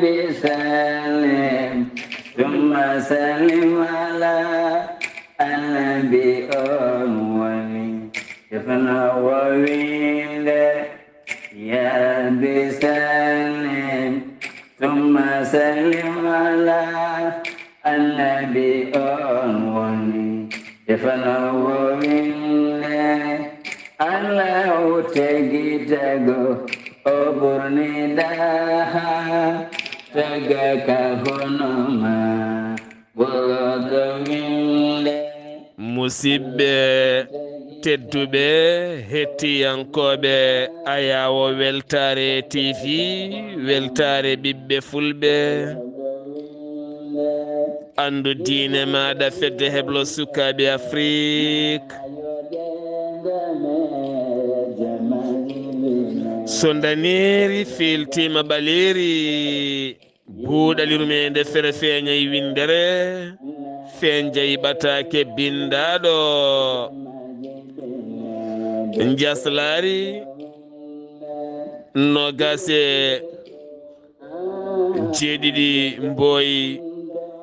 بسلم ثم سلم على النبي أولي يفنى وويل يا بسلم ثم سلم على النبي أولي يفنى وويل الله تجيتك أبرني daha tegaka honoma bogodowille musidɓe tedduɓe hettiyankoɓe ayawo weltare tv weltare ɓiɓɓe fulɓe andu diine maɗa fedde heblo sukaɓe afrique so daneri filtima ɓaleri buuɗal yurmeende fere feeñayi windere feenjayi ɓataake bindaɗo njeslaare nogase jeeɗiɗi mbooy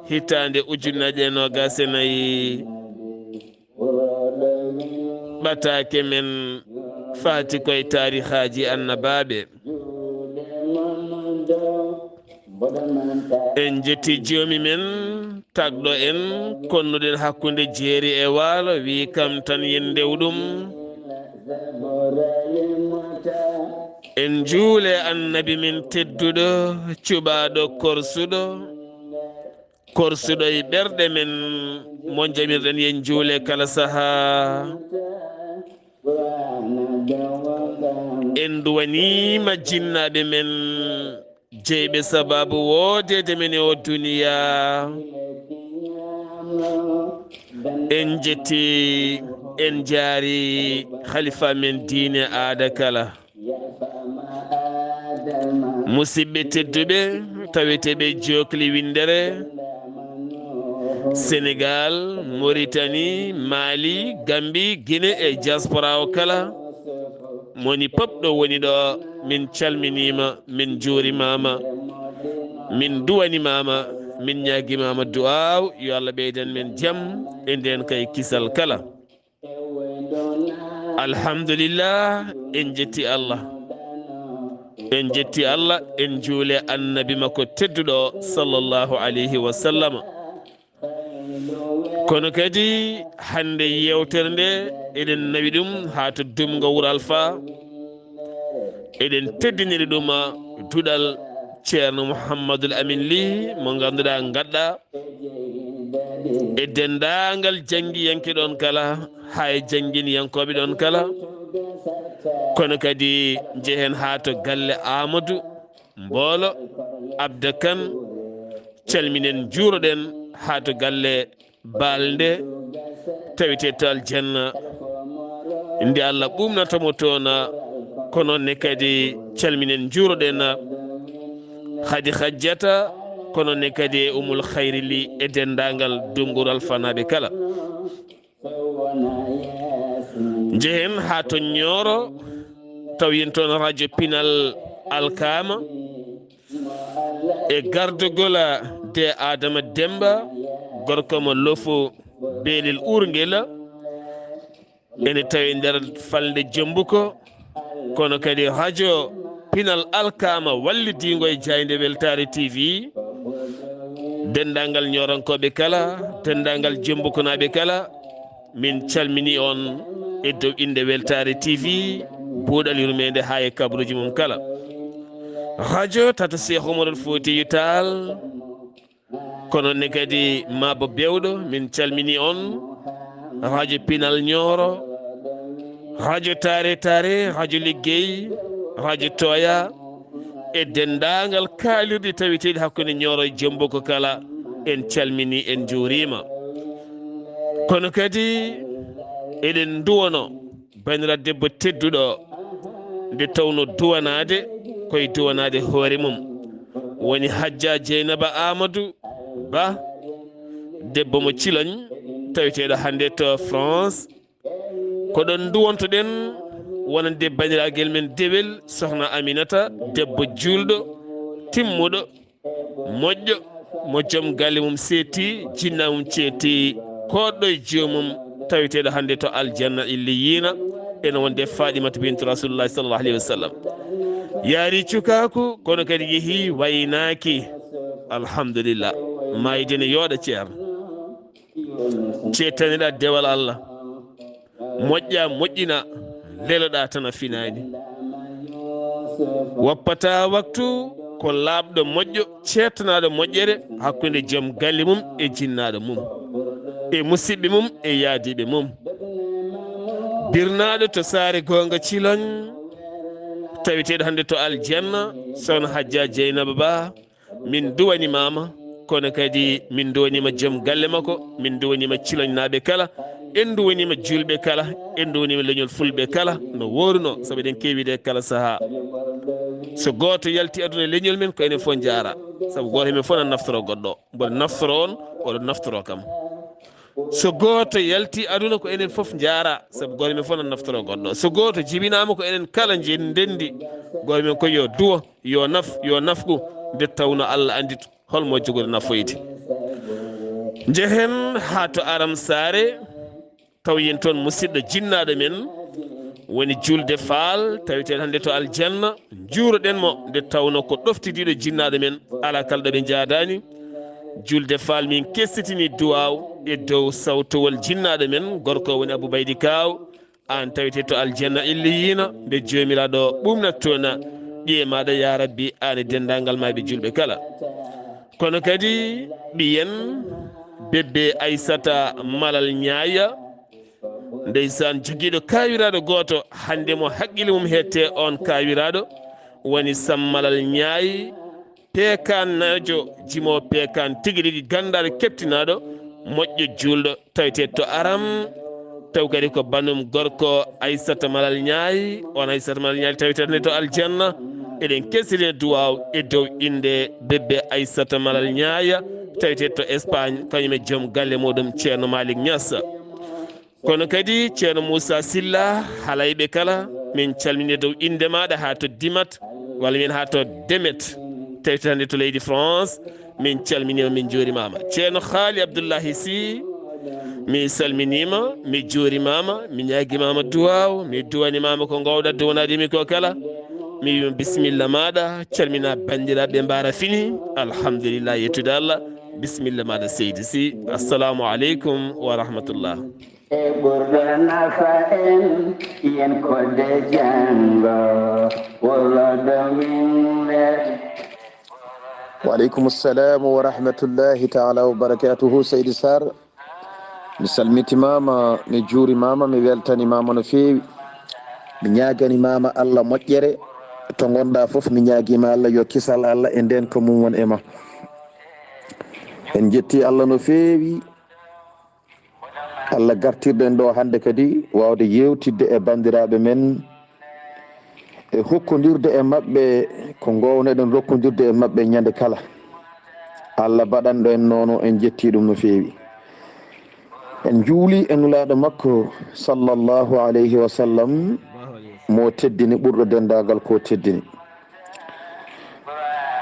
hitande ujunnaje nogase nayi ɓataake men faati koye tarihaji annabaaɓe en jetti joomi men tagɗo en konnuɗen hakkunde jeeri e waalo wi kam tan yen ndewɗum en juule annabi min tedduɗo cuɓaɗo korsuɗo e ɓerɗe men mo jamirɗen yen juule kala saha en duwanima jinnaɓe men jeyɓe sababu woodede men e o duniya en jetti en jaari khalifa men diine aada kala musidɓe tedduɓe taweteɓe jokli windere sénégal mauritanie mali gambie guinée e diaspora o kala moni pop ɗo woni ɗo min calminima min juurimama min duwanimama min ñaguimama du'aw yo allah ɓeydan men jaam e nden kay kisal kala alhamdulillah en jetti allah en juule annabi makko tedduɗo sallllahu alayhi wa sallam kono kadi hande yewtere nde eɗen nawi ɗum ha to dumga wuuro alpha eɗen teddiniri ɗum duɗal ceerno mouhammadoul amin ly mo ganduɗa gadɗa e dendagal jangguiyanke ɗon kala hay jangguiniyankoɓe ɗon kala kono kadi jehen ha to galle amadou mboolo abda kane calminen juuroɗen ha to galle balde tawite to aljanna nde allah ɓumnatamo toon kono ne kadi calminen juuroɗen hadi hajjata kono ne kadi umul khayri li e dendagal dungural fanaɓe kala jehen ha to ñooro taw yen toon radio pinal alkama e gardogola de adama demba gorko mo lofo beelel urngela ene tawi nder falde jombuko kono kadi radio pinal alkama wallidingo e jayde weltare tv dendagal ñorankoɓe kala dendagal jombukonaɓe kala min calmini on e dow inde weltare tv buuɗal yurmede ha e kabruji mum kala radio tata cheikh oumarol fouti tall kono ne kadi mabo bewɗo min calmini on radio pinal ñooro radio tare radio liggey radio toya e dendagal kaalirɗe tawiteɗi hakkude ñooro e jombo ko kala en calmini en juurima kono kadi eɗen duwano bandira debbo tedduɗo nde tawno duwanade koye duwanade hoore mum woni hajja dieynaba amadou ba debbo mo ciloñ tawiteɗo hande to france ko ɗon duwontoɗen wonande bandiraguel men dewel sohna aminata debbo julɗo timmuɗo moƴƴo mo joom galle mum seetti jinna mum ceetti koɗɗo e joomum taweteɗo hannde to aljanna illiyina ene wonde Fatimata bintu rasulullahi sallallahu alayhi wa sallam yaari cukaku kono kadi yeehi waynaki alhamdulillah maydene yooɗa ceerno cettaniɗa dewal Allah moƴƴa moƴƴina leloɗa tan a finani woppata waktu ko laaɓɗo moƴƴo cettanaɗo moƴƴere hakkude joom galle mum e jinnaɗo mum e musidɓe mum e yaadiɓe mum birnaɗo to saare gonga ciloñ tawiteɗo hannde to aljanna sohna Hajja Dieynaba Ba min duwanimama kono kadi min duwanima joom galle makko min duwanima ciloñnaɓe kala en duwanima julɓe kala en duwanima leñol fulɓe kala no woruno saabu eɗen kewide kala saaha so goto yalti aduna leñol men ko enen fof jaara saabu goto men fof nan naftoro goɗɗo mboɗo naftoro on oɗo naftoro kam so goto yalti aduna ko enen fof jaara saabu goto men fof nan naftoro goɗɗo so goto jibinama ko enen kala ndendi goto men koy yo duwa yo nafgu nde tawno Allah andi holmo joguɗo nafoyde jehen ha to Aram Saare taw yen toon musidɗo jinnaɗo men woni julde faal taweteɗo hannde to aljanna juuroɗenmo nde tawno ko ɗoftidiɗo jinnaɗo men ala kala ɗo ɓe jaadani julde faal min kestitini duwaw e dow sawtawol jinnaɗo men gorko woni Aboubaydi Kaw an tawete to aljanna illiyina nde jomiraɗo ɓumnattona ɓiye maɗa ya rabbi an e dendagal maɓe julɓe kala kono kadi ɓiyen bebbe Aissata Malal Ñaaya ndeysan joguiɗo kawiraɗo goto hande mo haqqille mum hette on kawiraɗo woni Sammalal Ñaayi pekannajo jimo pekan tigui rigui gandaɗo keptinaɗo moƴƴo julɗo tawete to Aram taw kadi ko bannum gorko Aissata Malal Ñaayi on Aissata Malal Ñaayi tawete nde to aljanna eɗen kesirine duwaw e dow inde bebbe Aissata Malal Ñaaya tawete to Espagne kañum e joom galle muɗum ceerno Malick Niass kono kadi ceerno Moussa Silla halayɓe kala min calmini dow inde maɗa ha to Dimat walla min ha to Demet tawete hande to leydi France min calminima min juurimama ceerno Haali Abdullahi Sy mi salminima mi juurimama mi ñaguimama duwaw mi duwanimama ko gowɗa duwanadimi ko kala mi wima bisimilla maɗa calmina bandiraɓe mbara fini alhamdulillah yettude Allah bisimilla maɗa seydi Sy assalamu aleykum wa rahmatullah e ɓurɗo nafa en yen kodde jango woloɗo winde وعليكم السلام ورحمة الله تعالى وبركاته سيد سار mi salmitimama mi juurimama mi weltanimama no feewi mi ñaganimama Allah moƴƴere to gonɗa foof mi ñaguima Allah yo kisal Allah e nden ko mum won e ma en jetti Allah no feewi Allah gartirɗen ɗo hande kadi wawde yewtidde e bandiraɓe men e hokkodirde e mabɓe ko gowneɗen rokkodirde e mabɓe ñande kala Allah baɗanɗo en noon en jetti ɗum no feewi en juuli e nulaɗo makko sallllahu alayhi wa sallam mo teddini ɓurɗo dendagal ko teddini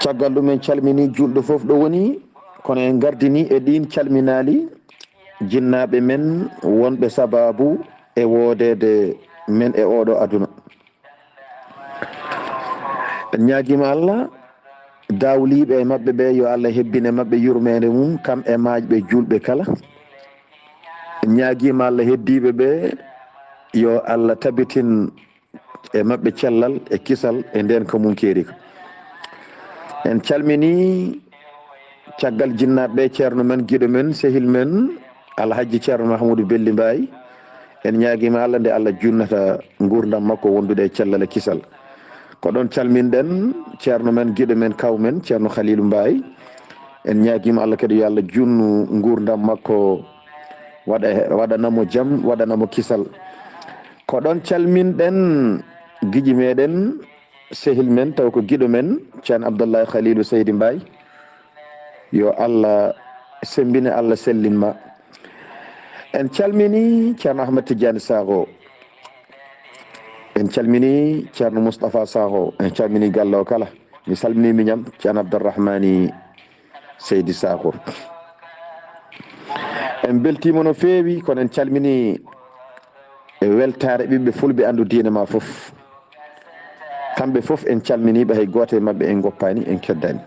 caggal ɗum en calmini julɗo foof ɗo woni kono en gardini e ɗin calminali jinnaɓe men wonɓe sababu e wodede men e oɗo aduna en ñaguima Allah dawliɓe e mabɓe ɓe yo Allah hebbine mabɓe yurmede mum kam e majɓe julɓe kala en ñaguima Allah heddiɓe ɓe yo Allah tabitin e mabɓe cellal e kisal e nden ko mum keeri ka en calmini caggal jinnaɓe ceerno men guiɗo men sehil men alhaji ceerno Mahamoudou Belli Mbaye en ñaguima Allah nde Allah junnata gurdam makko wondude e cellal e kisal ko ɗon calminɗen ceerno men guiɗo men kaw men ceerno Khalilou Mbaye en ñaguima Allah kadi yo Allah junnu gurdam makko waɗanamo jaam waɗanamo kisal ko ɗon calminɗen guiƴi meɗen sehil men taw ko guiɗo men ceerno Abdullahi Khalilou Seydi Mbaye yo Allah sembine Allah sellinma en calmini ceerno Ahmed Tidiane Sakho en calmini ceerno Moustapha Sakho en calmini gallo kala mi salmini miñam ceerno Abdourahmani Seydi Sakor. en beltima no feewi kono en calmini e weltare ɓiɓɓe fulɓe andu diine ma fof. kamɓe fof en calminiɓe, hay goto e mabɓe en goppani en keddani.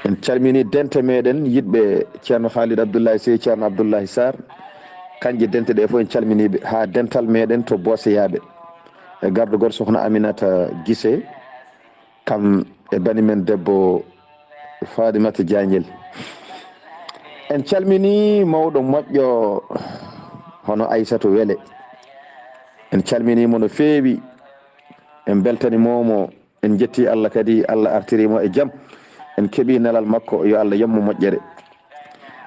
en calmini dente meɗen yiɗɓe ceerno Khalid Abdullahi Sey, ceerno Abdullahi Saar, kanƴe dente ɗe fof en calminiɓe ha dental meɗen to Boseyaɓe e gardugol sohna Aminata Guissé, kam e banimen debbo Fadimata Diagnel. en calmini mawɗo moƴƴo hono Aissatou Wele, en calminimo no feewi, en beltanimomo, en jetti Allah kadi Allah artirimo e jaam, en keeɓi nelal makko, yo Allah yammo moƴƴere,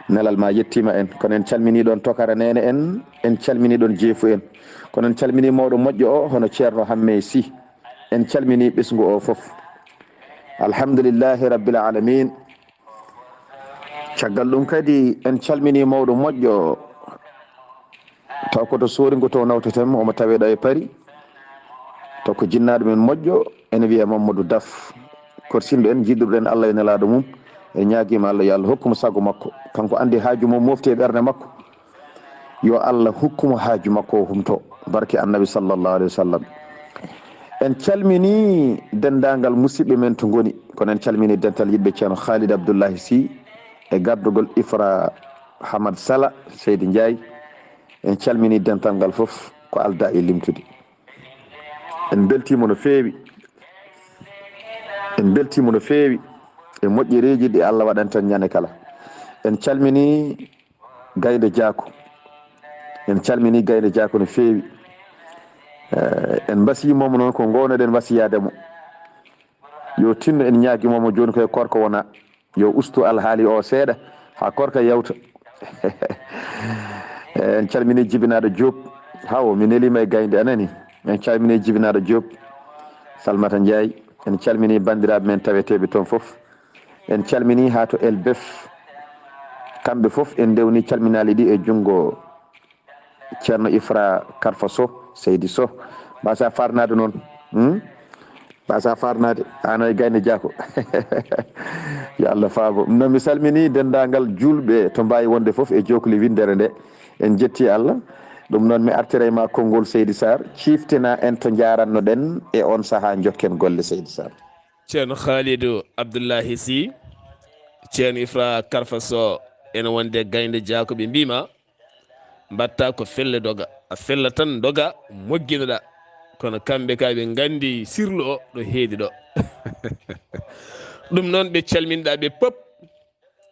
nelal ma yettima en. kono en calmini ɗon Tokara Nene en calmini ɗon Jeefu en, kono en calmini mawɗo moƴƴo o hono ceerno Hamme Sy, en calmini ɓesgu o fof. alhamdulillahi rabbil alamin. caggal ɗum kadi en calmini mawɗo moƴƴo taw koto soringo to nawteten omo taweɗo e Paris, to ko jinnaɗo men moƴƴo ene wiye Mamadou Daf korsindo en, jiɗɗuɗen Allah e nelaɗo mum, e ñaguima Allah yo Allah hokkuma sago makko, kanko andi haaju mum mofti e ɓerde makko, yo Allah hokkumo haaju makko o humto, barke annabi sallllahu alayhi wa sallam. en calmini dendagal musidɓe men to goni, kono en calmini dental yiɗɓe ceerno Khalid Abdoullahi Sy e gardugol Ifra Hamad Sala Seydi Ndiaye. en calmini dental ngal fof ko alda e limtude. en beltimo no feewi, en beltimo no feewi e moƴƴereji ɗi Allah waɗanten ñande kala. en calmini Gaynde Diako, en calmini Gaynde Diako no feewi. en mbasimomo noon ko gownoɗen wasiyademo yo tinno, en ñaguimomo joni koye korka wona, yo ustu alhaali o seeɗa ha korka yewta. en calmini Jibinaɗo Diop, hawo mi nelima e Gaynde anani. en calmini Jibinaɗo Diop, Salmata Ndiaye, en calmini bandiraɓe men taweteɓe toon fof, en calmini ha to Elbef, kamɓe fof en dewni calminali ɗi e junggo ceerno Ifra Karfa Sow, Seydi Sow, mbasa farnade noon, mbasa farnade ano e Gaynde Diako. yo Allah faabo. no mi salmini dendagal julɓe to mbawi wonde fof e jokoli windere nde, en jetti Allah. ɗum noon mi artira ma konngol Seydi Sarr, ciftina en to jaranno ɗen e on saaha jokken golle Seydi Sarr. ceerno Khalidou Abdullahi Sy, ceerno Ifra Karfa Sow ene wonde Gaynde Diako, ɓe mbima mbatta ko felle doga, a fella tan doga mogginoɗa, kono kamɓe ka ɓe gandi sirlu o ɗo heedi ɗo. ɗum noon ɓe calminɗa ɓe pop,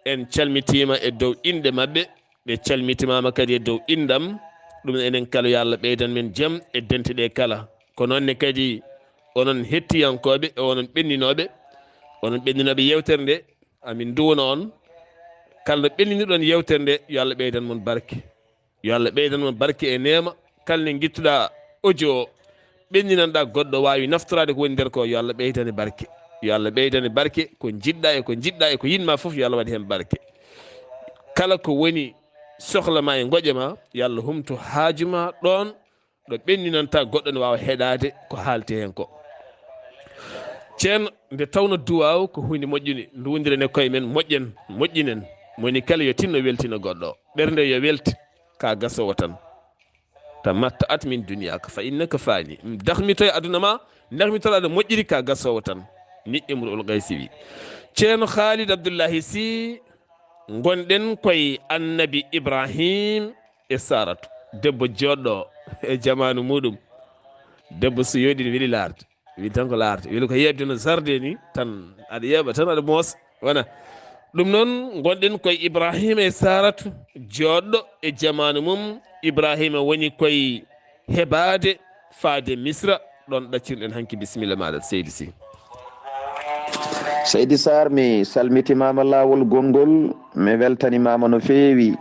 en calmitima e dow inde mabɓe, ɓe calmitimama kadi e dow indam. ɗum enen kala yo Allah ɓeydan men jaam e dente ɗe kala. ko noonne kadi onon hettiyankoɓe e onon ɓenninoɓe yewtere nde, amin duwna on kala ɓenniniɗon yewtere nde, yo Allah ɓeydan mon barke, yo Allah ɓeydan mon barke e nema. kala ne guittuɗa audio o ɓenninanɗa goɗɗo wawi naftorade ko woni nder ko, yo Allah ɓeydane barke, yo Allah ɓeydane barke, ko jiɗɗa e ko yinma foof yo Allah waɗi hen barke. kala ko woni sohla ma e goƴe ma, yo Allah humto haajuma ɗon ɗo ɓenninanta goɗɗo ne wawa heɗade ko haalte hen ko. ceerno, nde tawno duwaw ko hunde moƴƴude, ndudiren e koye men, moƴƴinen, moni kala yo tinno weltina goɗɗo o, ɓernde yo welti, ka gasowo tan tamatta at min duniyaka fa innaka fani. dahmito e aduna ma, dahmitoɗa aɗa moƴƴiri, ka gasowo tan, ni Imrul Gaysi wi. ceerno Khalid Abdullahi Sy, gonɗen koye annabi Ibrahim e Saratu, debbo joɗɗo e jamanu muɗum, debbo so yoɗi weeli larde, wi tan ko larde, weeli ko yebde no sarde ni tan, aɗa yeeɓa tan aɗa moosa wona ɗum. noon gonɗen koye Ibrahima e Saratu, joɗɗo e jamanu mum. Ibrahima woni koye heɓade faade Misra, ɗon ɗaccirɗen hanki. bisimilla maɗa Seydi Sy. Seydi Sarr, mi salmitimama lawol gongol, mi weltanimama no feewi,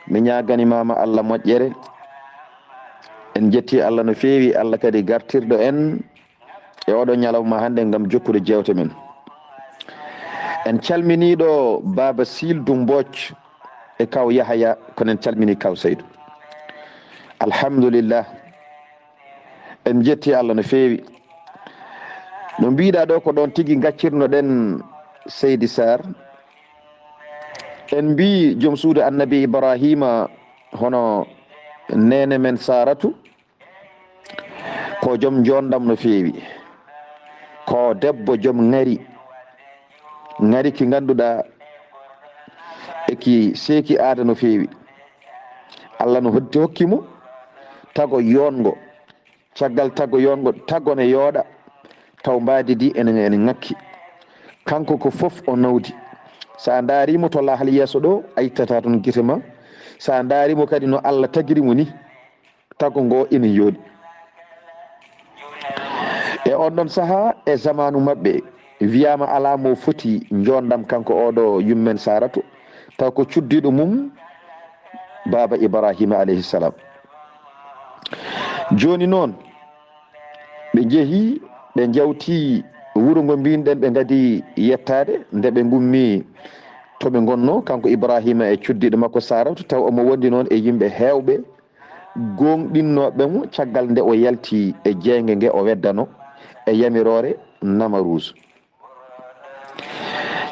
mi ñaganimama Allah moƴƴere, en jetti Allah no feewi, Allah kadi gartirɗo en e oɗo ñalawma hande gam jokkude jewte men. en calminiɗo Baba Sildou Mbocc e kaw Yahaya, kono en calmini kaw Seydou. alhamdulillah, en jetti Allah no feewi. no mbiɗa ɗo ko ɗon tigi gaccirnoɗen seydi sar en mbi joom suudu annabi ibrahima hono nene men saratu ko joom jondam no feewi, ko debbo joom ngari ki ganduɗa eki seeki aada no feewi. Allah no hokkimo tago yongo, caggal tago yongo, tago ne yooɗa taw mbadidi ene ngakki, kanko ko fof o nawdi. sa darimo to lahal yeeso ɗo a ittata toon guite ma, sa darimo kadi no Allah tagirimo ni tago ngo ina yooɗi. e on ɗon saaha e zamanu mabɓe wiyama ala mo foti jondam kanko oɗo yummen saratu, taw ko cuddiɗo mum baba ibrahima alayhi salam. joni noon ɓe jeehi ɓe jawti wuro ngo mbinɗen ɓe gadi yettade nde ɓe gummi toɓe gonno kanko ibrahima e cuddiɗo makko saratu, taw omo wondi noon e yimɓe hewɓe gonɗinnoɓemo caggal nde o yalti e jeyge nge o weddano e yamirore namaruse.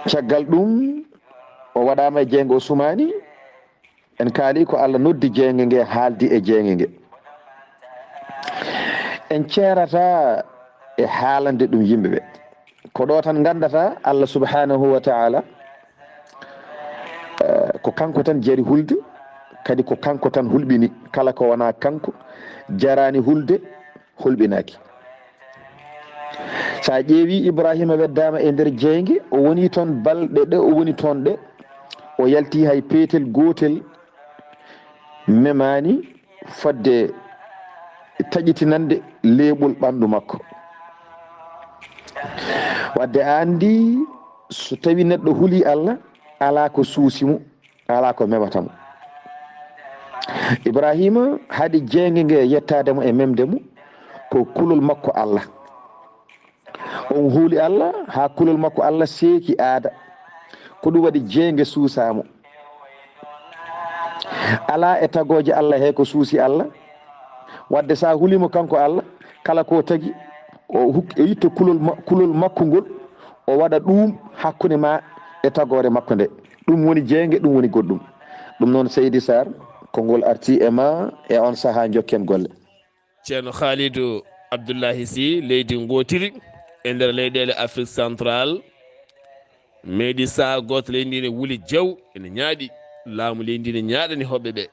caggal ɗum o waɗama e jeyge o sumani, en kaali ko Allah noddi jeyge nge haaldi e jeyge nge. en ceerata e haalande ɗum yimɓeɓe, ko ɗo tan gandata Allah subhanahu wa ta'ala ko kanko tan jari hulde, kadi ko kanko tan hulɓini, kala ko wona kanko jarani hulde hulɓinaki. sa ƴeewi ibrahima weddama e nder jeyge, o woni toon balɗe ɗe o woni toon ɗe o yalti hay peetel gotel memani fodde taƴitinande leeɓol ɓandu makko. wadde andi so tawi neɗɗo huuli Allah ala ko suusimo, ala ko mematamo. ibrahima haade jeyge nge yettademo e memdemo ko kulol makko Allah, on huuli Allah ha kulol makko Allah seeki aada, ko ɗum waɗi jeyge suusamo. ala e tagoje Allah he ko suusi Allah, wadde sa hulimo kanko Allah kala ko tagi o yitta kulol makko ngol o waɗa ɗum hakkude ma e tagore makko nde, ɗum woni jeyge, ɗum woni goɗɗum. ɗum noon seydi sar ko ngol arti e ma e on saaha jokken golle. ceerno Khalidou Abdullahi Sy leydi gotiri e nder leyɗele Afrique central, meeɗi saha goto leydi ndi ne wuuli jaw ene ñaaɗi laamu leydi ndi ne ñaaɗani hoɓɓe ɓe.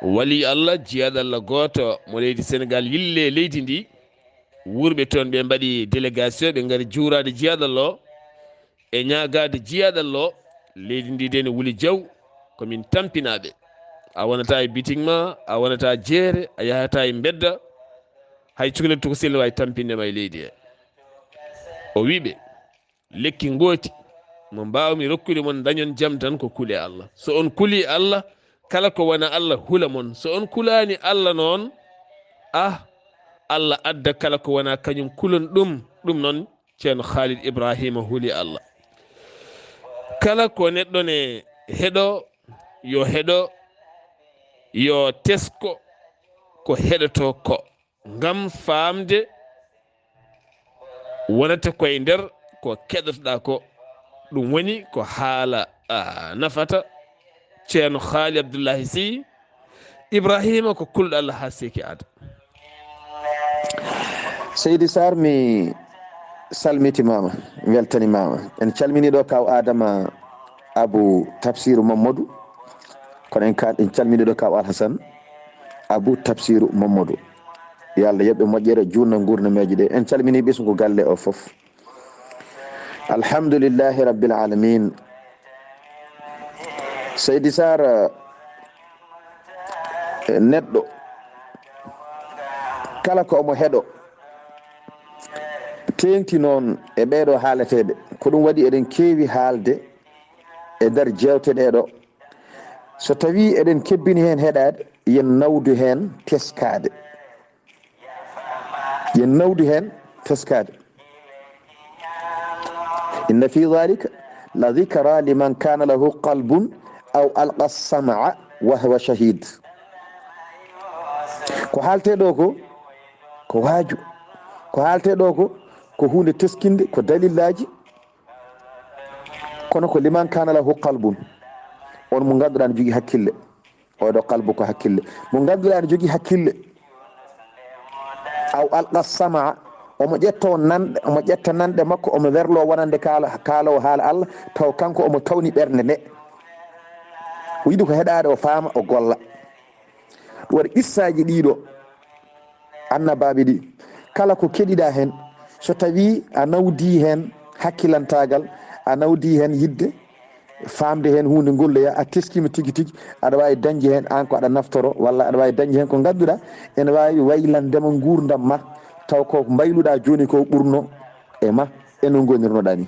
wali Allah jiyaɗo Allah goto mo leydi Sénégal yille leydi ndi, wurɓe toon ɓe mbaɗi délégation ɓe ngari juurade jiyaɗo Allah o e ñagade jiyaɗo Allah o. leydi ndi de ne wuuli jaw komin tampinaɓe, a wonata e biting ma, a wonata jeere, a yahata e bedda, hay cukalel to ko sella wawi tampindema e leydi he. o wiɓe lekki gooti mo mbawmi rokkude mon dañon jaam tan ko kuule Allah. so on kuuli Allah, kala ko wona Allah hula mon. so on kulani Allah noon Allah adda kala ko wona kañum kulon ɗum. ɗum noon ceerno Khalid Ibrahima huuli Allah. kala ko neɗɗo ne heɗo yo heɗo, yo tesko ko heɗoto ko, ngam famde wonata koye nder ko keɗotoɗa ko, ɗum woni ko haala nafata. ceerno Khalid Abdullahi Sy Ibrahima ko kulɗo Allah ha seeki aada. seydi sar mi salmitimama, weltanimama. en calmini ɗo kaw adama abou tafsiru mamadou, kono en calmini ɗo kaw alhassane abou tafsiru mamadou. yo Allah yoɓɓe moƴƴere jurna gurnameji ɗe. en calmini ɓesgu galle o foof. alhamdulillahi rabbil alamin. seydi sar neɗɗo kala ko omo heɗo tengti noon e ɓeɗo haaleteɓe, ko ɗum waɗi eɗen keewi haalde e nder jewteɗeɗo. so tawi eɗen kebbini hen heɗade, yen nawdu hen teskade, yen nawdu hen teskade. inna fi dhalika la dhikra liman kana lahu qalbun aw alqa as-sam'a wa huwa shahid. ko haalteɗo ko waaju, ko haalteɗo ko ko hunde teskinde ko dalillaji kono ko liman kana lahu qalbun on mo ganduɗa ne jogui hakkille oɗo qalbu ko hakkille mo ganduɗa ne jogui hakkille aw alqa samaa omo ƴetto nanɗe omo ƴetta nanɗe makko omo werlo wonande kaalowo haala Allah taw kanko omo tawni ɓernde nde o yiɗi ko heɗade o faama o golla ɗum waɗa qissaji ɗiɗo annabaaɓe ɗi kala ko keɗiɗa hen so tawi a nawdi hen hakkilantagal a nawdi hen yidde famde hen hunde golloya a teskima tigui tigui aɗa wawi dañde hen an ko aɗa naftoro walla aɗa wawi dañde hen ko ganduɗa ene wawi waylandema gurdam ma taw ko mbayluɗa joni ko ɓurno e ma eno gonirnoɗa ni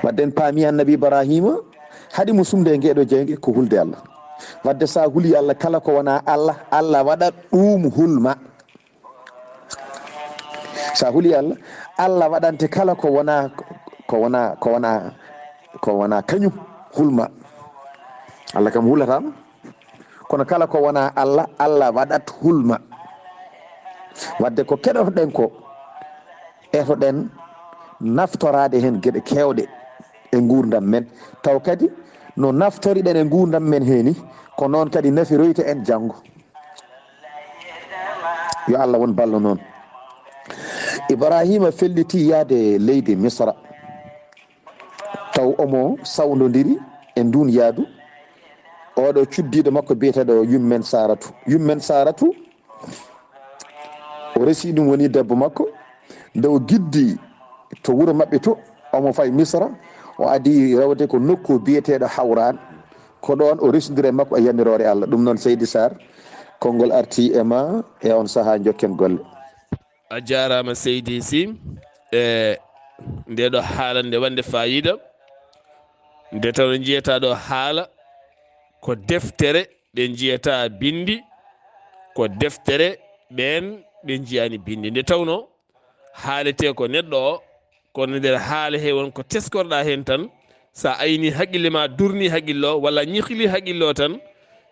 wadde en paami annabi ibrahima haɗi mo sumde e ngeɗo jeygue ko hulde Allah wadde sa huuli Allah kala ko wona Allah Allah waɗat ɗum hulma sa huuli Allah Allah waɗante kala ko wona kañum hulma Allah kam hulatama kono kala ko wona Allah Allah waɗat hulma wadde ko keɗotoɗen ko etoɗen naftorade hen gueɗe kewɗe e gurdam men taw kadi no naftoriɗen e gurdam men heni ko noon kadi nafiroyta en janggo yo Allah won ballo noon ibrahima felliti yaade leydi misra taw omo sawnodiri e duniyadu oɗo cuddiɗo makko biyeteɗo yummen saratu o resi ɗum woni debbo makko nde o giddi to wuuro mabɓe to omo fay misra o adi rewde ko nokku biyeteɗo hawran ko ɗon o resodiri makko e yamirore Allah ɗum noon Seydi Saar konngol arti e ma e on saaha jokken golle a jarama Seydi Sy e ndeɗo haala nde wande fayida nde tawno jiyata ɗo haala ko deftere ɗe jiyata bindi ko deftere ɓen ɓe jiyani bindi nde tawno haalete ko neɗɗo o kono nder haala he won ko teskorɗa hen tan sa ayni haqqille ma durni haqqillo walla ñihli haqqillo tan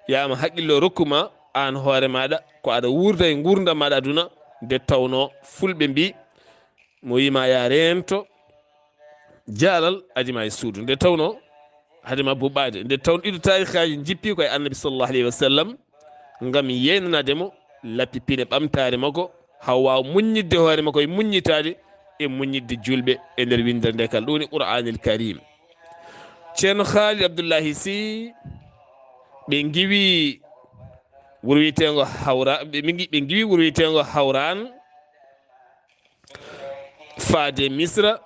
yama haqqillo rokkuma an hoore maɗa ko aɗa wurda e gurdam maɗa aduna nde tawno fulɓe mbi mo wima ya rento jaalal adima e suudu nde tawno hadema buɓɓade nde tawno ɗiɗo tarikaji jippi koye annabi sallllahu alayhi wa sallam gam yeynanademo lappipine ɓamtare makko haw waw muññidde hoore makko e muññitade e muññidde julɓe e nder windere nde kala ɗum woni qur'anil karim ceerno Khalid Abdullahi Sy ɓe giwi wuro wiyetego hawra ɓe giwi wuro wiyetego hawran faade misra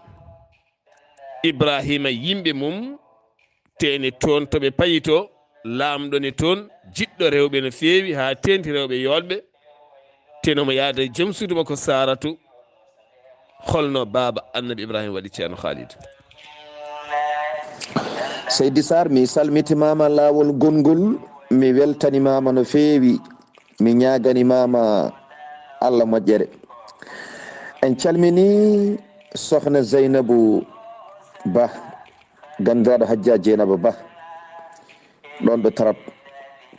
ibrahima yimɓe mum tene toon toɓe payito lamɗone toon jiɗɗo rewɓe no fewi ha tenti rewɓe yolɓe tenomo yaada joom suudu makko saratu holno baba annabi ibrahima waɗi ceerno Khalid Seydi Saar mi salmitimama lawol gongol mi weltanimama no fewi mi ñaganimama Allah moƴƴere en calmini sohna Zeynabou Ba gandiraɗo Hajja Dieynaba Ba ɗon ɓe tarab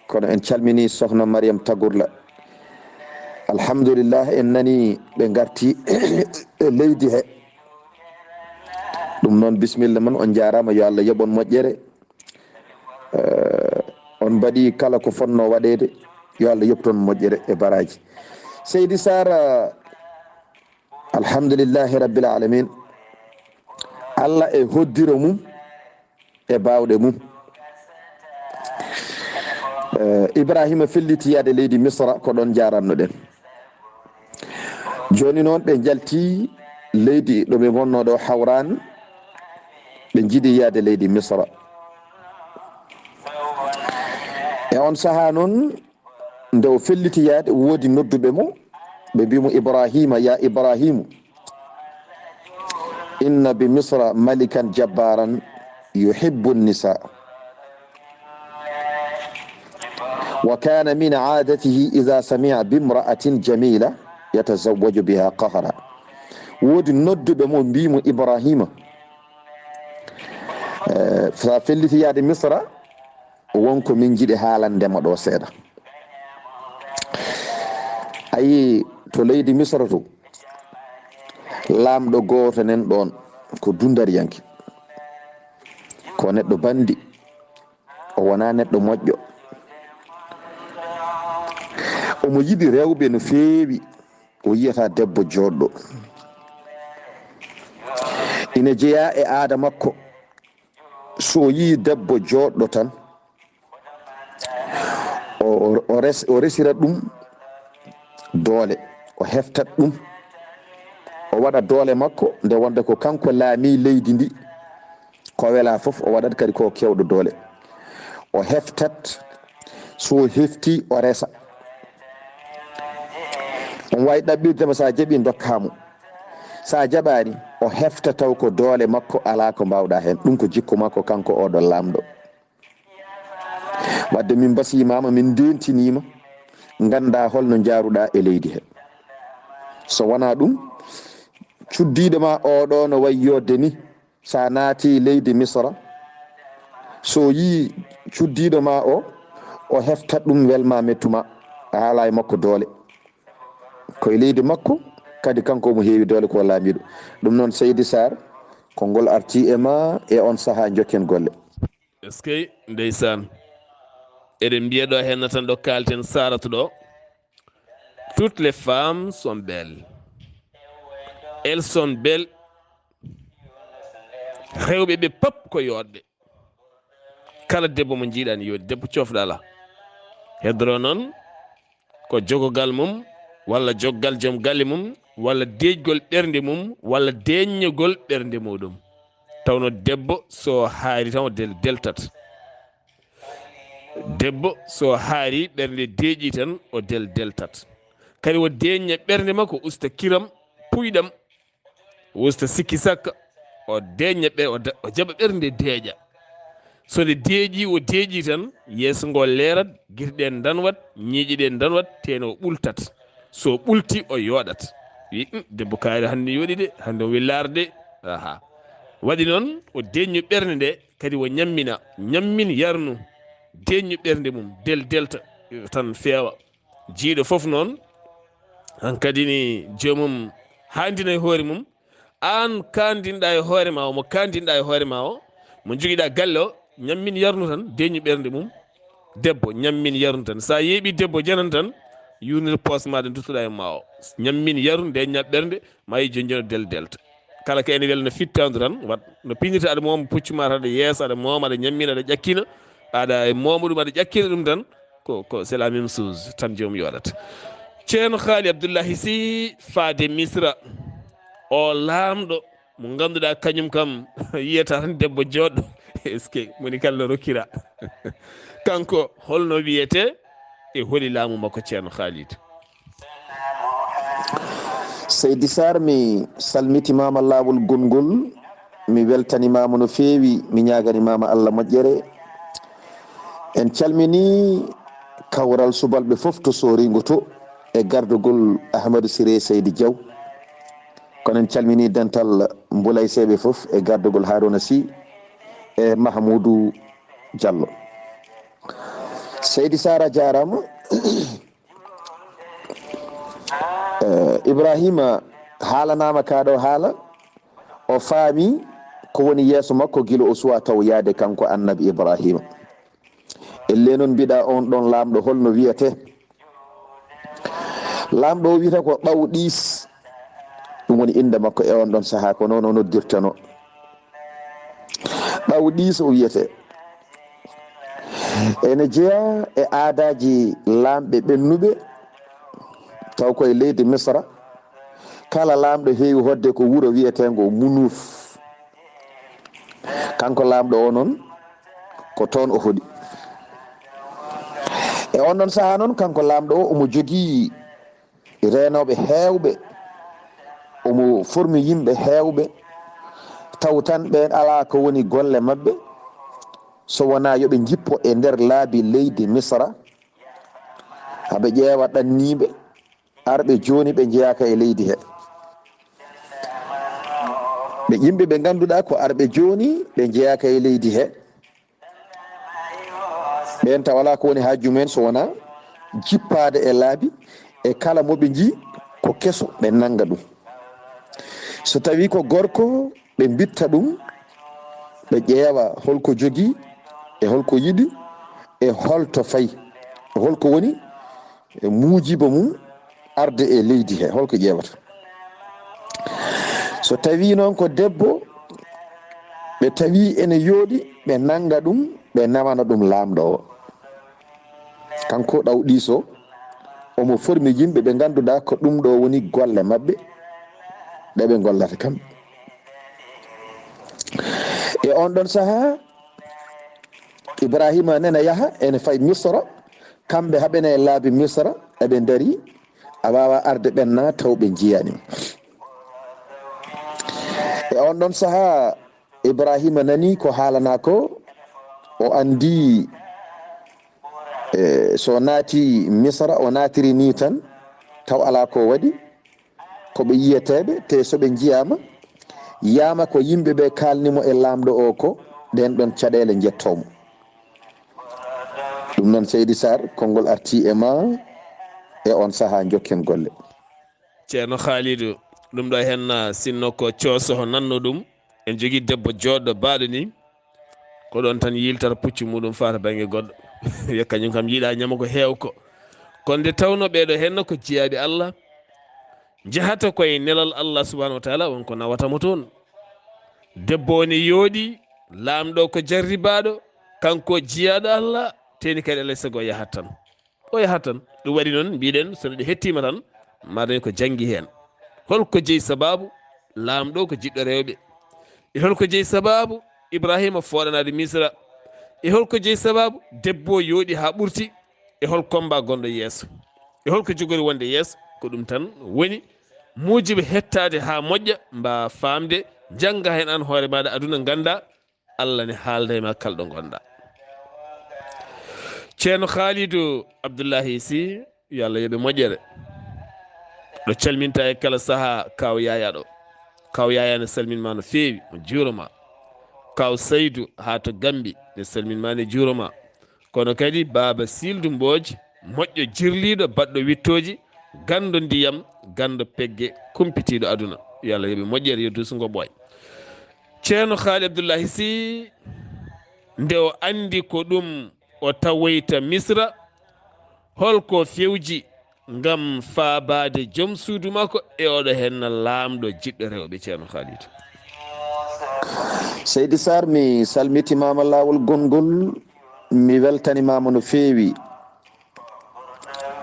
kono en calmini sohna Mariame Tagurla alhamdulillah en nani ɓe garti e leydi he ɗum noon bisimilla man on jarama yo Allah yoɓon moƴƴere on mbaɗi kala ko fonno waɗede yo Allah yoɓton moƴƴere e baraji Seydi Saar alhamdulillahi rabbil alamin Allah e hoddiro mum e bawɗe mum Ibrahima felliti yaade leydi misra ko ɗon jaranno ɗen joni noon ɓe jalti leydi ɗo ɓe gonno ɗo hawran ɓe jiiɗi yaade leydi misra e on saaha noon nde o felliti yaade woodi nodduɓe mo ɓe mbimo Ibrahima ya Ibrahimu inna bi misra malikan jabbaran yuhibbu nisa wa kana min aadatihi ida samia bimra'atin jamila yatazawwaju biha qahra woodi nodduɓe mo mbimo Ibrahima sa felliti yaade misra wonko min jiiɗi haalandema ɗo seeɗa ayi to leydi misra to laamɗo gooto nen ɗon ko dundariyanke, ko neɗɗo bandi, o wona neɗɗo moƴƴo. omo yiɗi rewɓe no feewi. O yiyata debbo joɗɗo, ina jeeya e aada makko. So yii debbo joɗɗo tan o resira ɗum doole, o heftat ɗum, o waɗa doole makko nde wonde ko kanko laami leydi ndi, ko wela fof o waɗat kadi ko kewɗo doole. O heftat, so hefti o resa. on wawi ɗaɓɓirdema sa jaaɓi dokkamo, sa jaɓani o hefta taw ko doole makko ala ko mbawɗa hen. ɗum ko jikku makko kanko oɗo lamɗo. wadde min basimama, min dentinima, ganda holno jaruɗa e leydi he. so wona ɗum, cuddiɗo ma oɗo no wayi yodde ni, sa naati leydi misra, so yi cuddiɗo ma o heftat ɗum welma mettuma, a haala e makko doole. koye leydi makko kadi kanko omo heewi doole ko laamiɗo. ɗum noon Seydi Saar, konngol arti e ma e on saaha jokken golle. est ce que ndeysan eɗen mbiya ɗo henna tan ɗo kalten Saratu ɗo, toutes les femmes sont belles, elles sont belles. rewɓe ɓe pop ko yoɗɓe, kala debbo mo jiiɗani yoɗi, debbo cofɗala. heddoro noon ko jogogal mum, walla joggal joom galle mum, walla deejgol ɓernde mum, walla deññogol ɓernde muɗum. tawno debbo so haari tan o deltat. debbo so haari ɓernde deeƴi tan o deltat. kadi o deñña ɓernde makko, usta kiram puyɗam, usta sikki sakka, o deñña o jaɓa ɓernde deeƴa. so nde deeƴi o deeƴi tan, yeeso ngo leerat, guirɗe danwat, ñiiƴe ɗe danwat, teno o ɓultat. so ɓulti o yooɗat, wi debbo kaari hande yooɗi de, hande o willaar de. aha waɗi noon o deññu ɓernde nde, kadi o ñammin yarnu, deññu ɓernde mum delta tan feewa. jiiɗo fof noon hankadi ni joomum handina e hoore mum. an kandinɗa e hoore ma o, mo kandinɗa e hoore ma o, mo joguiɗa galle o, ñammin yarnu tan deññu ɓernde mum. debbo ñammin yarnu tan, sa yeeɓi debbo janan tan, yurnir poos maɗa duttoɗa e ma o, ñammin yaru deñña ɓernde, ma yi jonjino delta. kala ka ene wela no fittandu tan wat no piñirta aɗa moma puccuma tan aɗa yeesa, aɗa moma, aɗa ñammina, aɗa ƴakkina, aɗa moma ɗum, aɗa ƴakkina ɗum tan, ko c'est la même chose tan joomum yoɗata. ceerno haali Abdullahi Sy faade misra, o laamɗo mo ganduɗa kañum kam yiyata tan debbo joɗɗo est ce que moni kala no rokkira. kanko holno wiyete e holi laamu makko ceerno Khalid? Seydi Saar, mi salmitimama laawol gongol, mi weltanimama no feewi, mi ñaganimama Allah moƴƴere. en calmini kawral subalɓe fof to Soringo to, e gardugol Ahmadou Siré Seydi Diaw. kono en calmini dental Mbulay seeɓe fof e gardugol Harouna Sy e Mahmoudou Diallo. Seydi Saar a jarama. Ibrahima haalanama kaɗo haala, o faami ko woni yeeso makko gila o suwa taw yaade kanko annabi Ibrahima. elle noon mbiɗa on ɗon laamɗo holno wiyete. laamɗo o wiyata ko ɓawɗis, ɗum woni inde makko e on ɗon saaha, ko noon o noddirtano. ɓawɗis o wiyete. ene jeeya e aadaji laamɓe ɓennuɓe, taw koye leydi Misra. kala laamɗo heewi hodde ko wuro wiyetengo Munuf. kanko laamɗo o noon ko toon o hoɗi. e on ɗon saaha noon kanko laamɗo o omo jogii renoɓe heewɓe, omo formi yimɓe heewɓe, taw tan ɓen ala ko woni golle maɓɓe so wona yoɓe jippo e nder laabi leydi Misra, haɓe ƴeewa ɗanniɓe arɓe joni ɓe jeeyaka e leydi he. ɓe yimɓe ɓe ganduɗa ko arɓe joni ɓe jeeyaka e leydi he, ɓen taw wala ko woni hajjumen so wona jippade e laabi, e kala moɓe jii ko keso ɓe nanga ɗum. so tawi ko gorko ɓe bitta ɗum ɓe ƴeewa holko jogii e holko yiɗi e holto fayi holko woni e muujiba mum arde e leydi he holko ƴeewata. So tawi noon ko debbo ɓe tawi ene yooɗi ɓe nanga ɗum ɓe namana ɗum laamɗo o kanko ɗawɗiso omo formi yimɓe ɓe ganduɗa ko ɗum ɗo woni golle maɓɓe ɗe ɓe gollata kamɓe. E on ɗon saha Ibrahima nena yaha ene fayi Misra, kamɓe haɓene e laabi Misra eɓe dari a wawa arde ɓenna taw ɓe jiyani. E on ɗon saha Ibrahima nani ko haalana ko o andi so naati Misra o naatiri ni tan taw ala ko waɗi koɓe yiyeteɓe te soɓe jiyama yama ko yimɓeɓe kalnimo e lamɗo o ko ɗen ɗon caɗele jettomo. ɗum noon Seydi Saar konngol arti e ma e on saha jokken golle. ceerno Khalidou ɗum ɗo hen sinno ko coosoho nanno ɗum en jogui debbo joɗɗo baɗo ni ko ɗon tan yiltata puccu muɗum fata banggue goɗɗo yo kañum kam yiiɗa ñama ko hewko kono nde tawno ɓeɗo henna ko jeeyaɓe Allah jahata koye nelal Allah subahanahu wa taala wonko nawatamo toon. Debbo ne yooɗi laamɗo ko jarribaɗo kanko jiyaɗo Allah teni kadi alay saago o yahat tan ɗum waɗi noon mbiɗen so neɗɗo hettima tan mbaɗen ko janggi hen holko jeeyi sababu laamɗo ko jiɗɗo rewɓe e holko jeeyi sababu Ibrahima foɗanade Misra e holko jeeyi sababu debbo yooɗi ha ɓurti e hol combat gonɗo yeeso e holko jogori wonde yeeso ko ɗum tan woni mujiba hettade ha moƴƴa mba famde jangga hen an hoore maɗa aduna ganda Allah ne haalda ma kalɗo gonɗa. ceerno Khalidou Abdullahi Sy yo Allah yoɓe moƴƴere ɗo calminta e kala saaha kaw yaya ɗo kaw yaya ne salminma no feewi mo juuroma kaw Saydou ha to Gambi ne salminma ne juuroma kono kadi baba Sildu Mbodj moƴƴo jirliɗo baɗɗo wittoji gando ndiyam gando pegge kumpitiɗo aduna yo Allah yoɓe moƴƴere yo dusugo ɓooy. ceerno Khalid Abdullahi Sy nde o andi ko ɗum o tawoyta Misra holko fewji ngam faabade joom suudu makko e oɗo henna laamɗo jiɗɗo rewɓe. ceerno Khalid. Seydi Saar mi salmitimama lawol gongol mi weltanimama no feewi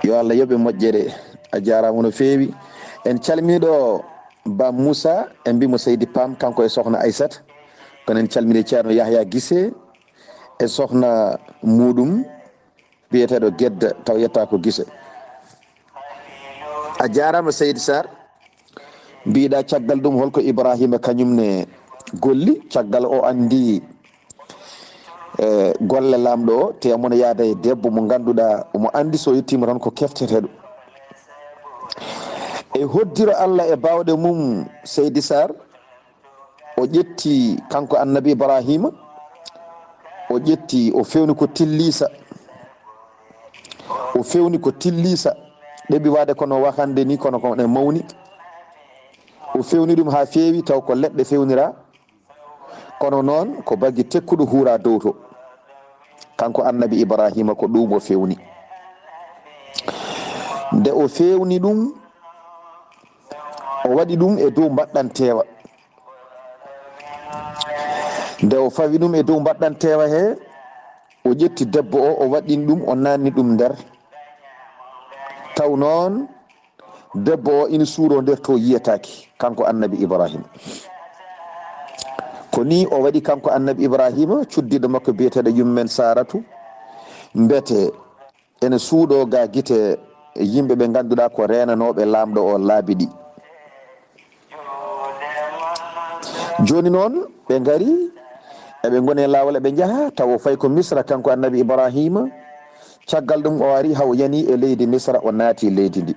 yo Allah yoɓe moƴƴere a jarama no feewi. En calminiɗo ba Moussa en mbimo Seydi Pam kanko e sohna Aissata kono en calmini ceerno Yahya Guissé e sohna muɗum biyeteɗo Gedda taw yetta ko Guissé. a jarama Seydi Saar mbiɗa caggal ɗum holko Ibrahima kañumne golli caggal o andi golle lamɗo o te mono yaada e debbo mo ganduɗa omo andi so yettima tan ko kefteteɗo e hoddiro Allah e bawɗe mum. Seydi Saar o ƴetti kanko annabi Ibrahima o ƴetti o fewni ko tillisa ɗeɓi wade kono wakande ni kono ko ne mawni o fewni ɗum ha feewi taw ko leɗɗe fewnira kono noon ko baggi tekkuɗo huura dow to kanko annabi Ibrahima ko ɗum o fewni. Nde o fewni ɗum o waɗi ɗum e dow mbaɗɗantewa nde o fawi ɗum e dow mbaɗɗantewa he o ƴetti debbo o waɗin ɗum o nanni ɗum nder taw noon debbo o ina suuro nder to yiyataki kanko annabi Ibrahima ko ni o waɗi kanko annabi Ibrahima cuddiɗo makko biyeteɗo yummen Saratu mbete ene suuɗo ga guite yimɓe ɓe ganduɗa ko renanoɓe lamɗo o laabi ɗi. joni noon ɓe gari eɓe goni e lawol eɓe jaaha taw o fayi ko Misra kanko annabi Ibrahima caggal ɗum o ari haw yani e leydi Misra o naati leydi ndi.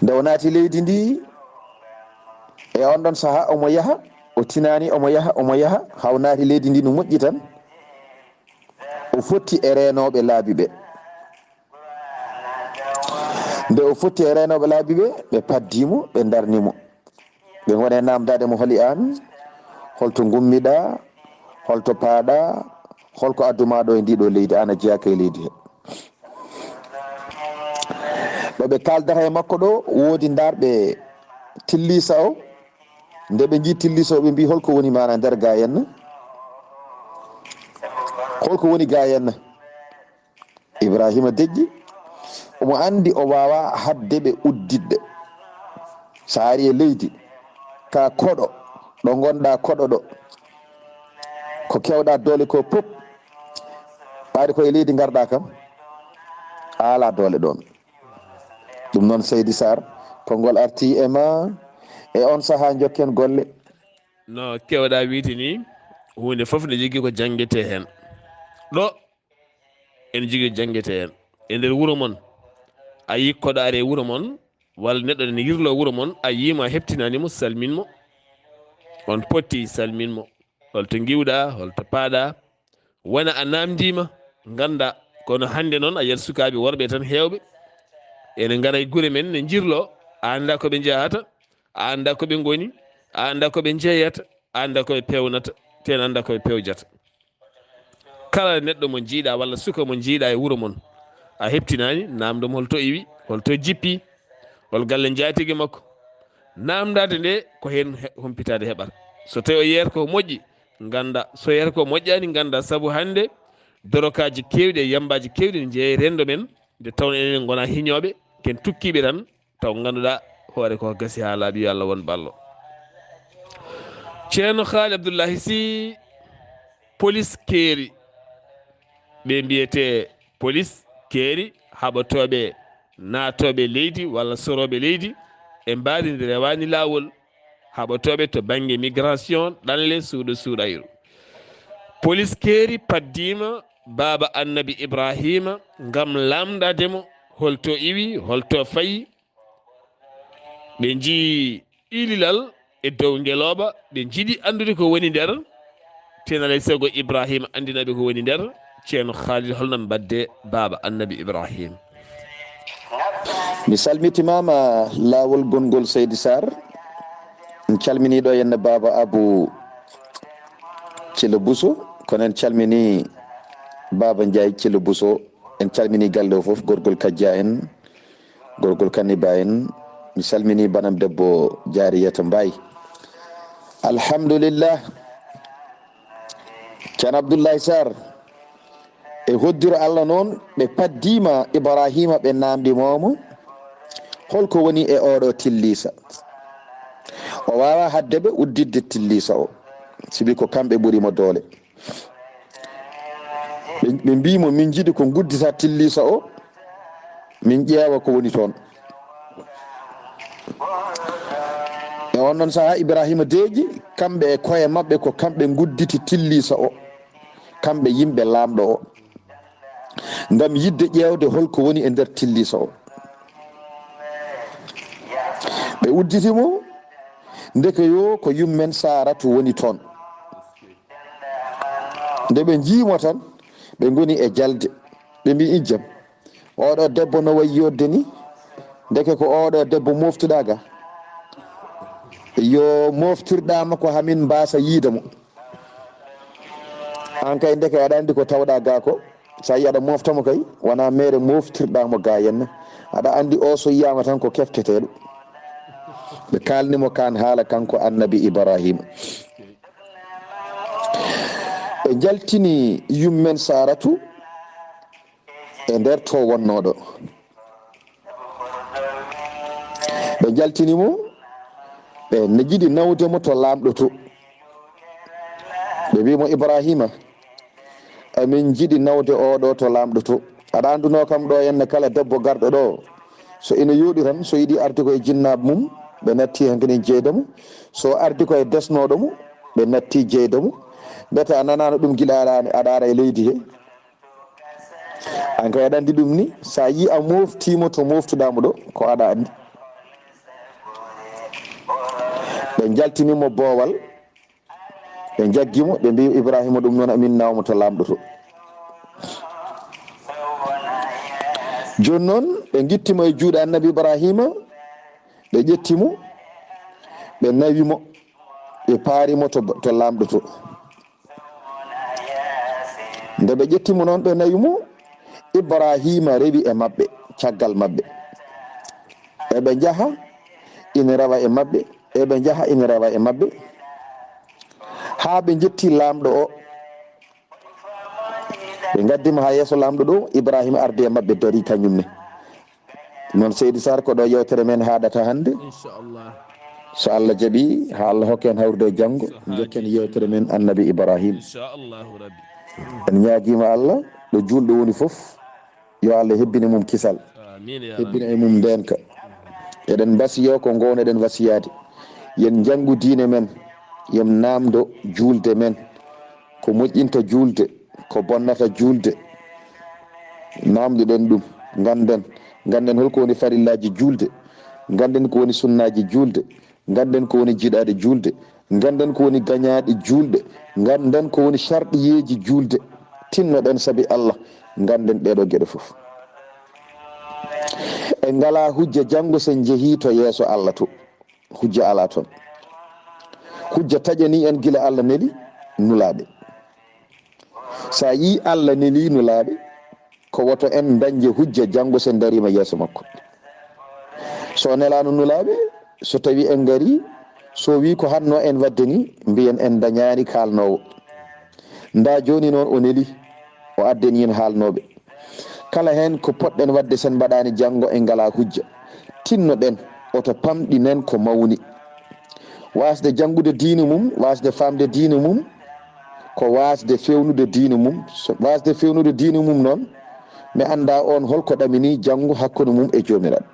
nde o naati leydi ndi e on ɗon saaha omo yaha o tinani omo yaha haw naati leydi ndi no moƴƴi tan o fotti e renoɓe laabi ɓe. nde o fotti e renoɓe laabi ɓe paddimo ɓe darnimo ɓe gone namdade mo holi an holto gummiɗa holto paaɗa holko addumaɗo e ndiɗo leydi ana jeyaka e leydi he ɗoɓe kaldata e makko ɗo woodi darɓe tillisa o nde ɓe jii tillisa o ɓe mbi holko woni mana nder ga henna holko woni ga henna Ibrahima deƴƴi omo andi o wawa hadde ɓe uddidde sa ari e leydi ka koɗo ɗo gonɗa koɗo ɗo ko kewɗa doole ko pop ɓaade koye leydi garɗa kam a ala doole ɗon ɗum noon Seydi Saar konngol arti e ma e on saaha jokken golle no kewɗa wiide ni hunde foof ne jogui ko jangguete hen ɗo ene jogui jangguete hen e nder wuuro moon a yi koɗo ari e wuuro moon walla neɗɗo ne yirlo wuuro moon a yima heptinanimo salminmo on potti salminmo holto giwɗa holto paaɗa wona a namdima ganda kono hande noon a yiyat sukaɓe worɓe tan hewɓe ene gara e guure men ne jirlo a anda koɓe jahata a anda koɓe goni a anda koɓe jeeyata a anda koɓe pewnata ten anda koɓe pewjata kala neɗɗo mo jiiɗa walla suka mo jiiɗa e wuuro moon a heptinani namdomo holto iwi holto jippi hol galle jaatigui makko namdade nde ko hen humpitade heɓata so tawi o yeeyata ko moƴƴi ganda so yeeyata ko moƴƴani ganda saabu hande dorokaji kewɗi e yambaji kewɗi ne jeeya rendo men nde tawno enen gona hiñoɓe ken tukkiɓe tan taw ganduɗa hoore ko gasi ha laaɓi yo Allah won ballo ceerno Haali Abdullahi Sy police keeri ɓe mbiyete police keeri haɓatoɓe naatoɓe leydi walla soroɓe leydi e mbaridi rewani lawol haɓatoɓe to banggue migration ɗanle suuɗo suuɗayru police keeri paddima baba annabi Ibrahima gam lamdademo holto iwi holto fayi ɓe jii ililal e dow ngeloba ɓe jiiɗi andude ko woni nder tenalay sago Ibrahima andinaɓe ko woni nder ceerno Khalid holno mbadde baba annabi Ibrahima mi salmitimama lawol gongol Seydi Saar en calminiɗo henna baba Abou Thilo Bousso kono en calmini baba Ndiaye Thilo Bousso en calmini galle o foof gorgol Kadja en gorgol Kaniba en mi salmini banam debbo Jariyata Mbaye alhamdulillah ceerno Abdoulaye Saar e hoddiro Allah noon ɓe paddima Ibrahima ɓe namdimomo holko woni e oɗo tillisa o wawa hadde ɓe uddidde tillisa o sibi ko kamɓe ɓuurimo doole ɓe mbimo min jiiɗi ko guddita tillisa o min ƴeewa ko woni toon e on noon saaha Ibrahima deeƴi kamɓe e koye mabɓe ko kamɓe gudditi tillisa o kamɓe yimɓe lamɗo o ngam yidde ƴewde holko woni e nder tillisa o ɓe udditimo ndeke yo ko yummen Saratu woni toon nde ɓe jiimo tan ɓe goni e jalde ɓe mbi ijjam oɗo debbo no wayi yodde ni ndeke ko oɗo debbo moftuɗa ga yo moftirɗama ko hamin mbasa yiidemo an kay ndeke aɗa andi ko tawɗa ga ko sa yi aɗa moftamo kay wona mere moftirɗamo ga henna aɗa andi o so yiyama tan ko kefteteɗo ɓe kalnimo kan haala kanko annabi Ibrahima ɓe jaltini yummen Saratu e nder to wonnoɗo ɓe jaltinimo ɓe ne jiiɗi nawdemo to lamɗo to ɓe mbimo Ibrahima amin jiiɗi nawde oɗo to lamɗo to aɗa anduno kam ɗo henna kala debbo garɗo ɗo so ina yooɗi tan so yiiɗi arde koye jinnaɓe mum ɓe natti hen kene jeydamo so ardi koye desnoɗomo ɓe natti jeydamo mbete a nanano ɗum guila aɗa ara e leydi he an kay aɗa andi ɗum ni sa yi a moftimo to moftuɗamo ɗo ko aɗa andi ɓe jaltinimo boowal ɓe jaggimo ɓe mbi Ibrahima ɗum noon amin nawmo to lamɗo to joni noon ɓe gittimo e juuɗe annabi ibrahima ɓe ƴettimo ɓe nawimo ɓe paarimo to lamɗo to nde ɓe ƴettimo noon ɓe nawimo ibrahima rewi e maɓɓe caggal maɓɓe eɓe jaha ina rewa e maɓɓe eɓe jaha ina rewa e maɓɓe haa ɓe jetti lamɗo o ɓe gaddima ha yeeso lamɗo ɗo ibrahima ardi e maɓɓe dari kañumne noon seydi Saar ko ɗo yewtere men haɗata hannde inchallah so Allah jaaɓi ha Allah hokken hawrude e janggo jekken yewtere men annabi ibrahima inchallahu rabbi en ñaguima Allah ɗo julɗo woni foof yo Allah hebbine mum kisal amin ya hebbina rabbi e mum ndenka eɗen mbasiyo ko gownoɗen wasiyade yen janggu diine men yen namdo julde men ko moƴƴinta julde ko bonnata julde namdoɗen ɗum ganden holko woni farillaji julde ganden ko woni sunnaji julde ganden ko woni jiɗade julde ganden ko woni gañaɗe julde ganden ko woni sharɗiyeji julde tinnoɗen saabi Allah ganden ɗeɗo gueɗe foof e ngala hujja janggo sen jeehi to yeeso Allah to hujja ala toon hujja taƴani en gila Allah neli nulaɓe sa yi Allah neli nulaɓe ko woto en dañde hujja janggo sen darima yeeso makko so nelano nulaɓe so tawi en gari so wi ko hanno en wadde ni mbiyen en dañani kalnowo nda joni noon o neli o addeni en haalnoɓe kala hen ko poɗɗen wadde sen mbaɗani janggo e ngala hujja tinnoɗen oto pamɗinen ko mawni wasde jangude diine mum wasde famde diine mum ko wasde fewnude diine mum so wasde fewnude diine mum noon mi anda on holko ɗamini janggo hakkude mum e jomiraɗo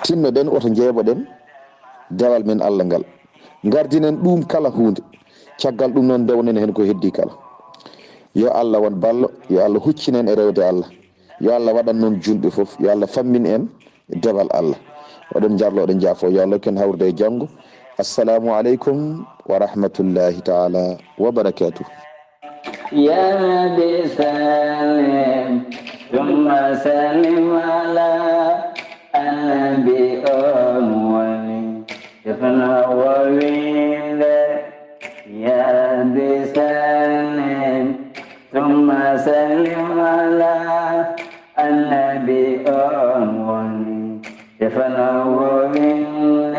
tinnoɗen oto jeeɓoɗen dewal men Allah ngal gardinen ɗum kala hunde caggal ɗum noon dewnen hen ko heddi kala yo Allah won ballo yo Allah huccinen e rewde Allah yo Allah waɗan noon julɓe foof yo Allah fammin en dewal Allah oɗon jarlo oɗon jaafo yo Allah ken hawrude e janggo assalamu aleykum wa rahmatullahi taala wa barakatuh يا نبي سلم ثم سلم على النبي أموالي يفنى وويل يا نبي سلم ثم سلم على النبي أموالي يفنى وويل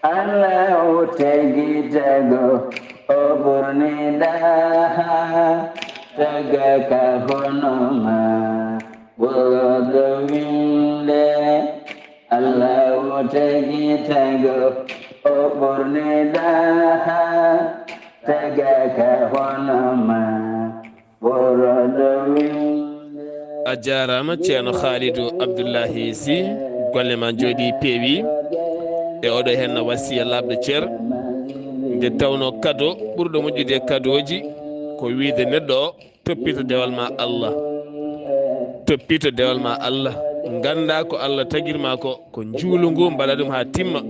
الله تجيتك oburni daha tagaka honoma wogowinde Allah tagi tago oburni daha tagaka honoma wogowinde a jarama ceerno Khalidou Abdullahi Sy golle ma jooɗi peewi e oɗo hen wasiya labɗo ceer nde tawno kado ɓurɗo moƴƴude e kadoji ko wiide neɗɗo o toppito dewal ma Allah toppito dewal ma Allah ganda ko Allah tagirma ko juulu ngu mbaɗa ɗum ha timma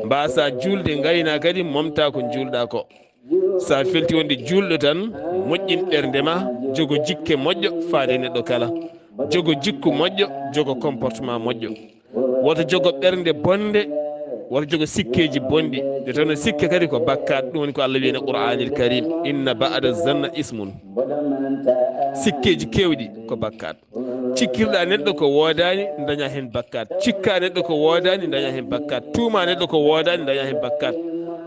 mbasa julde gayna kadi momta ko julɗa ko sa felti wonde julɗo tan moƴƴin ɓernde ma jogo jikke moƴƴo faade neɗɗo kala jogo jikku moƴƴo jogo comportement moƴƴo woto jogo ɓernde bonde woto jogo sikkeji bonɗi nde tawno sikke kadi ko bakkat ɗum woni ko Allah wiyene qur'anil karim inna ba'da zanna ismun sikkeji kewɗi ko bakkat cikkirɗa neɗɗo ko wodani daña hen bakkat cikka neɗɗo ko wodani daña hen bakkat tuuma neɗɗo ko wodani daña hen bakkat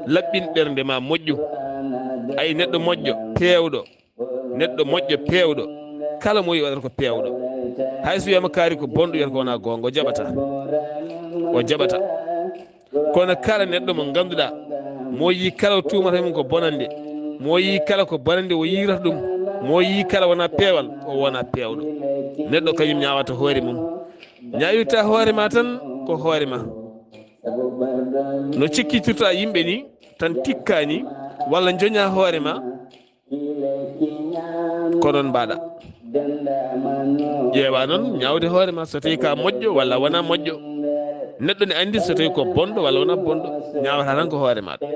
laɓɓin ɓernde ma moƴƴu ay neɗɗo moƴƴo pewɗo neɗɗo moƴƴo pewɗo kala mo yi waɗata ko pewɗo hayso wiyama kaari ko bonɗo wiyata ko wona gonga o jaɓata kono kala neɗɗo mo ganduɗa mo yi kala tumata mum ko bonande mo yi kala ko bonande o yirata ɗum mo yi kala wona peewal o wona pewɗo neɗɗo kañum ñawata hoore mum ñawirta hoore ma tan ko hoore ma no cikkitirta yimɓe ni tan tikkani walla joña hoore ma ko ɗon mbaɗa ƴeewa noon ñawde hoore ma so tawi ka moƴƴo walla wona moƴƴo neɗɗo ne andi so tawi ko bonɗo walla wona bonɗo ñawata tan ko hoore maɗa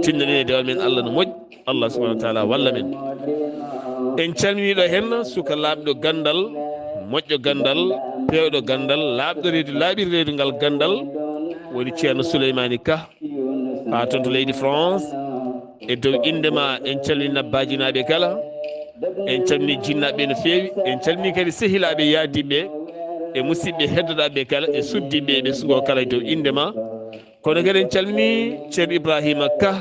tinnoɗen e dewal men Allah no moƴƴi Allah subahanahu wa taala walla men en calminiɗo hen suka laaɓɗo gandal moƴƴo gandal pewɗo gandal laaɓɗo reedu laaɓir reedu ngal gandal woni ceerno Souleymani Ka ha toon to leydi France e dow indema en calmini nabbajinaɓe kala en calmini jinnaɓe no feewi en calmini kadi sehilaɓe yaadiɓe e musidɓe heddoɗaɓe kala e suddiɓe ɓe sugo kala e dow indema kono kadi en calmini ceerno Ibrahima Ka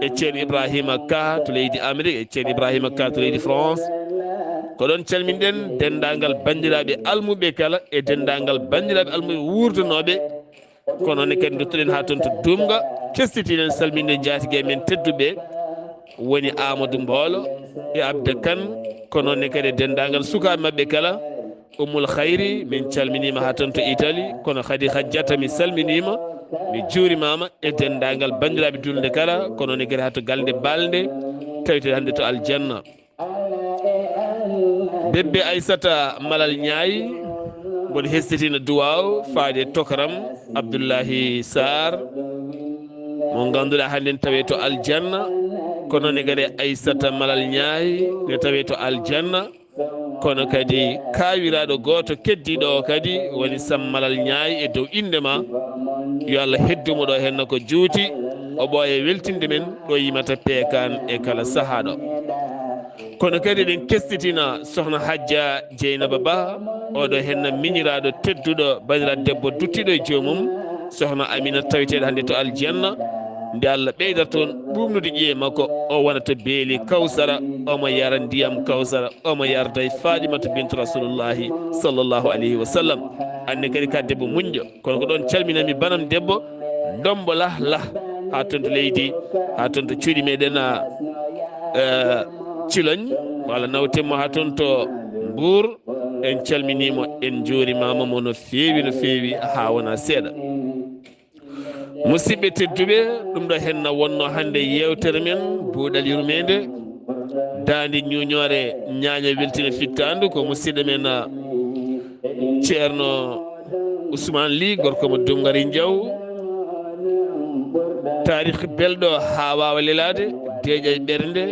e ceerno Ibrahima Ka to leydi Amérique e ceerno Ibrahima Ka to leydi France ko ɗon calminɗen dendagal bandiraɓe almuɓe kala e dendagal bandiraɓe almuɓe wurdanoɓe kono ne kadi dottoɗen ha toon to Dumga kestitiɗen salminde jatigue men tedduɓe woni Amadou Mbolo e Abda Kane kono ne kadi dendagal sukaɓe mabɓe kala Ummul Khayri min calminima ha toon to Italie kono kadi Hajjata mi salminima mi juurimama e dendagal bandiraɓe julde kala kono ne kadi ha to Galde Balde tawite hande to Aljanna bebbe Aissata Malal Ñaayi mboɗo hestitina duwaw faade tokaram Abdullahi Saar mo ganduɗa hande ne tawe to Aljanna kono ne kadi Aissata Malal Ñaayi ne tawe to Aljanna kono kadi kawiraɗo goto keddiɗo o kadi woni Sam Malal Ñaayi e dow indema yo Allah heddumo ɗo henna ko juuti o ɓooye weltinde men ɗo yimata peekan e kala saahaɗo kono kadi ɗen kestitina sohna Hajja Dieynaba Ba oɗo henna miñiraɗo tedduɗo bandiraɗo debbo duttiɗo e joomum sohna Amina taweteɗo hande to Aljanna nde Allah ɓeydata toon ɓumnude ƴiye makko o wonata beeli Kawsara omo yara ndiyam Kawsara omo yarda e Fadimata bintu Rasulullahi sallllahu alayhi wa sallam anne kadi ka debbo muñƴo kono ko ɗon calminami banam debbo dombo lah ha toon to leydi ha toon to cuuɗi meɗen Cilogne walla nawtemmo ha toon to Mbour en calminimo en juurimamamo no feewi ha wona seeɗa musidɓe tedduɓe ɗum ɗo henna wonno hande yewtere men buuɗal yurmede dande ñuñore ñaña weltina fittandu ko musidɗo men ceerno Ousmane Ly gorko mo Dungari Diaw tarikh belɗo ha wawa lelade deeƴa e ɓernde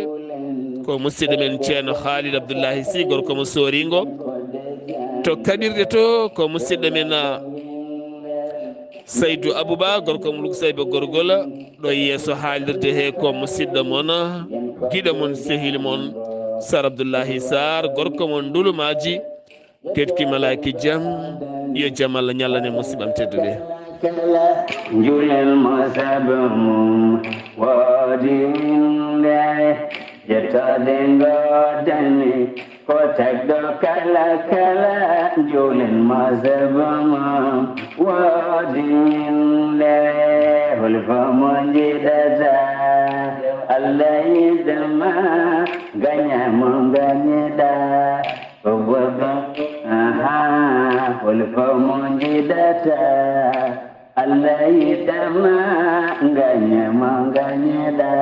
ko musidɗo men ceerno Khalid Abdullahi Sy gorko mo Soringo to kaɓirɗe to ko musidɗo men Saydou Abouba gorko mo Lugsayba Gorgola ɗo yeeso haalirde he ko musidɗo mon guiɗo mon sehil mon Sar Abdullahi Saar gorko mon Ndulumaji ketki malaki jam yo jaam Allah ñallane musiɓam tedduɓe julel mo sabum wodinde jettode godani ko tagɗo kala julel mo sabum wodinde holfomo jiɗata Allah yidama gañamo gañeɗa holfomo jiɗata Allah yidama gañamo gañeɗa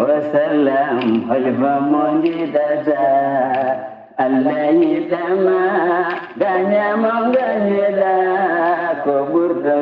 wasalam holfomo jiɗata Allah yidama gañamo gañeɗa ko ɓurɗo